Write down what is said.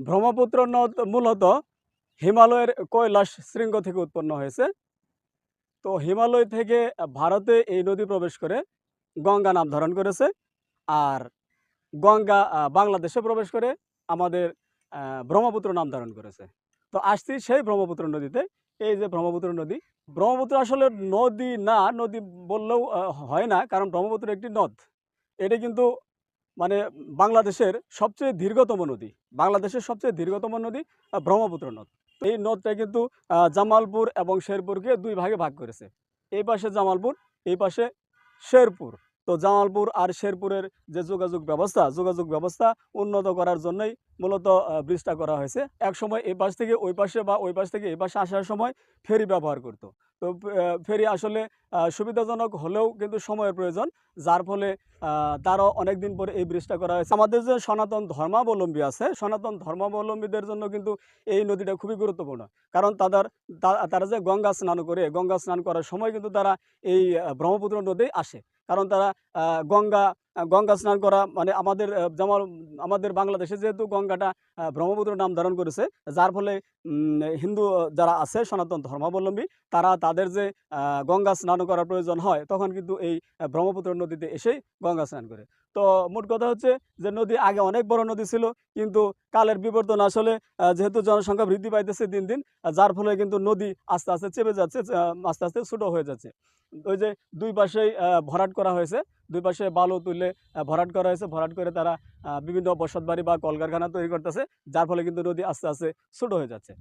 ব্রহ্মপুত্র নদ মূলত হিমালয়ের কৈলাস শৃঙ্গ থেকে উৎপন্ন হয়েছে। তো হিমালয় থেকে ভারতে এই নদী প্রবেশ করে গঙ্গা নাম ধারণ করেছে। আর গঙ্গা বাংলাদেশে প্রবেশ করে আমাদের ব্রহ্মপুত্র নাম ধারণ করেছে। তো আসছি সেই ব্রহ্মপুত্র নদীতে। এই যে ব্রহ্মপুত্র নদী, ব্রহ্মপুত্র আসলে নদী না, নদী বললেও হয় না, কারণ ব্রহ্মপুত্র একটি নদ। এটা কিন্তু মানে বাংলাদেশের সবচেয়ে দীর্ঘতম নদী। বাংলাদেশের সবচেয়ে দীর্ঘতম নদী ব্রহ্মপুত্র নদ। এই নদটা কিন্তু জামালপুর এবং শেরপুরকে ২ ভাগে ভাগ করেছে। এই পাশে জামালপুর, এই পাশে শেরপুর। তো জামালপুর আর শেরপুরের যে যোগাযোগ ব্যবস্থা উন্নত করার জন্যই মূলত ব্রিজটা করা হয়েছে। একসময় এই পাশ থেকে ওই পাশে বা ওই পাশ থেকে এই পাশে আসার সময় ফেরি ব্যবহার করত। তো ফেরি আসলে সুবিধাজনক হলেও কিন্তু সময়ের প্রয়োজন, যার ফলে তারও অনেকদিন পরে এই ব্রিজটা করা হয়েছে। আমাদের যে সনাতন ধর্মাবলম্বী আছে, সনাতন ধর্মাবলম্বীদের জন্য কিন্তু এই নদীটা খুবই গুরুত্বপূর্ণ। কারণ তারা যে গঙ্গা স্নান করে, গঙ্গা স্নান করার সময় কিন্তু তারা এই ব্রহ্মপুত্র নদী আসে। কারণ তারা গঙ্গা স্নান করা মানে আমাদের বাংলাদেশে যেহেতু গঙ্গাটা ব্রহ্মপুত্র নাম ধারণ করেছে, যার ফলে হিন্দু যারা আছে সনাতন ধর্মাবলম্বী, তারা তাদের যে গঙ্গা স্নান করার প্রয়োজন হয়, তখন কিন্তু এই ব্রহ্মপুত্র নদীতে এসেই গঙ্গা স্নান করে। তো মোট কথা হচ্ছে যে নদী আগে অনেক বড় নদী ছিল, কিন্তু কালের বিবর্তন আসলে যেহেতু জনসংখ্যা বৃদ্ধি পাইতেছে দিন দিন, যার ফলে কিন্তু নদী আস্তে আস্তে চেপে যাচ্ছে, আস্তে আস্তে ছোট হয়ে যাচ্ছে। ওই যে দুই পাশেই ভরাট করা হয়েছে, দুই পাশে বালু তুলে ভরাট করা হয়েছে। ভরাট করে তারা বিভিন্ন বসতবাড়ি বা কলকারখানা তৈরি করতেছে, যার ফলে কিন্তু নদী আস্তে আস্তে ছোট হয়ে যাচ্ছে।